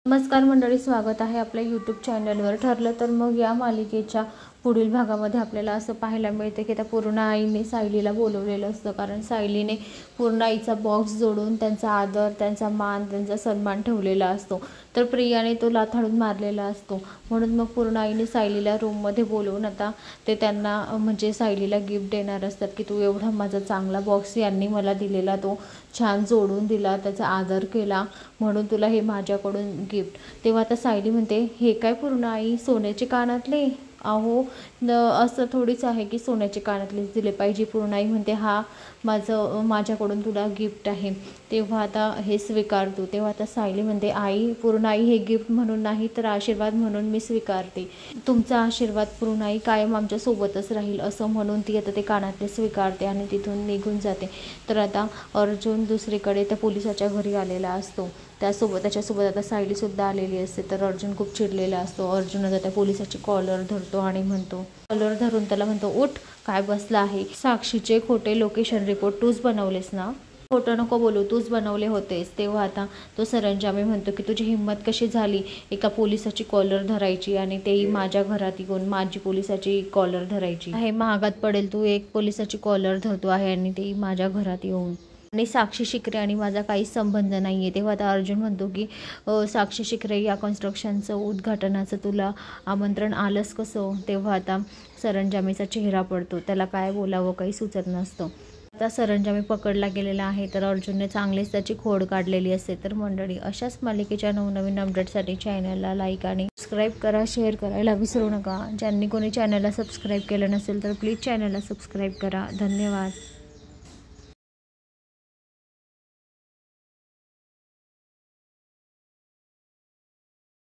नमस्कार मंडळी, स्वागत आहे आपल्या यूट्यूब चॅनलवर। ठरलं तर मग या मालिकेच्या पुढील भागामध्ये आपल्याला असं पाहायला मिळते की त्या पूर्ण आईने सायलीला बोलवलेलं असतं, कारण सायलीने पूर्ण आईचा बॉक्स जोडून त्यांचा आदर, त्यांचा मान, त्यांचा सन्मान ठेवलेला असतो। तर प्रियाने तो लाथाडून मारलेला असतो, म्हणून मग पूर्ण आईने सायलीला रूममध्ये बोलवून आता ते त्यांना म्हणजे सायलीला गिफ्ट देणार असतात की तू एवढा माझा चांगला बॉक्स यांनी मला दिलेला, तो छान जोडून दिला, त्याचा आदर केला, म्हणून तुला हे माझ्याकडून गिफ्ट। तेव्हा आता सायली म्हणते, हे काय पूर्ण आई, सोन्याचे कानातले? अहो असं थोडीच आहे की सोन्याचे कानातलेच दिले पाहिजे। पूर्ण आई म्हणते, हा माझ्याकडून तुला गिफ्ट आहे, तेव्हा आता हे स्वीकार तू। तेव्हा आता सायली म्हणते, आई पूर्ण आई, हे गिफ्ट म्हणून नाही तर आशीर्वाद म्हणून मी स्वीकारते। तुमचा आशीर्वाद पूर्ण आई कायम आमच्या सोबतच राहील, असं म्हणून ती आता ते कानातले स्वीकारते आणि तिथून निघून जाते। तर आता अर्जुन दुसरीकडे त्या पोलिसाच्या घरी आलेला असतो, त्याच्यासोबत आता सायलीसुद्धा आलेली असते। तर अर्जुन खूप चिडलेला असतो। अर्जुन आता त्या पोलिसाची कॉलर धरतो आणि म्हणतो, कॉलर धरून त्याला म्हणतो, उठ, काय बसला आहे? साक्षीचे खोटे लोकेशन रिपोर्ट तूच बनवलेस ना? खोटं नको बोलू, तूच बनवले होतेस। तेव्हा आता तो सरंजामी म्हणतो की तुझी हिंमत कशी झाली एका पोलिसाची कॉलर धरायची, आणि तेही माझ्या घरात येऊन माझी पोलिसाची कॉलर धरायची? हे महागात पडेल, तू एक पोलिसाची कॉलर धरतो आहे आणि तेही माझ्या घरात येऊन, आणि साक्षी शिकरे आणि माझा काहीच संबंध नाही आहे। तेव्हा आता अर्जुन म्हणतो की साक्षी शिकरे या कन्स्ट्रक्शनचं उद्घाटनाचं तुला आमंत्रण आलंच कसं? तेव्हा आता सरंजामीचा चेहरा पडतो, त्याला काय बोलावं काही सुचत नसतं। आता सरंजामी पकडला गेलेला आहे, तर अर्जुनने चांगलीच त्याची खोड काढलेली असते। तर मंडळी, अशाच मालिकेच्या नवनवीन अपडेटसाठी चॅनलला लाईक आणि सबस्क्राईब करा, शेअर करायला विसरू नका। ज्यांनी कोणी चॅनलला सबस्क्राईब केलं नसेल तर प्लीज चॅनलला सबस्क्राईब करा। धन्यवाद।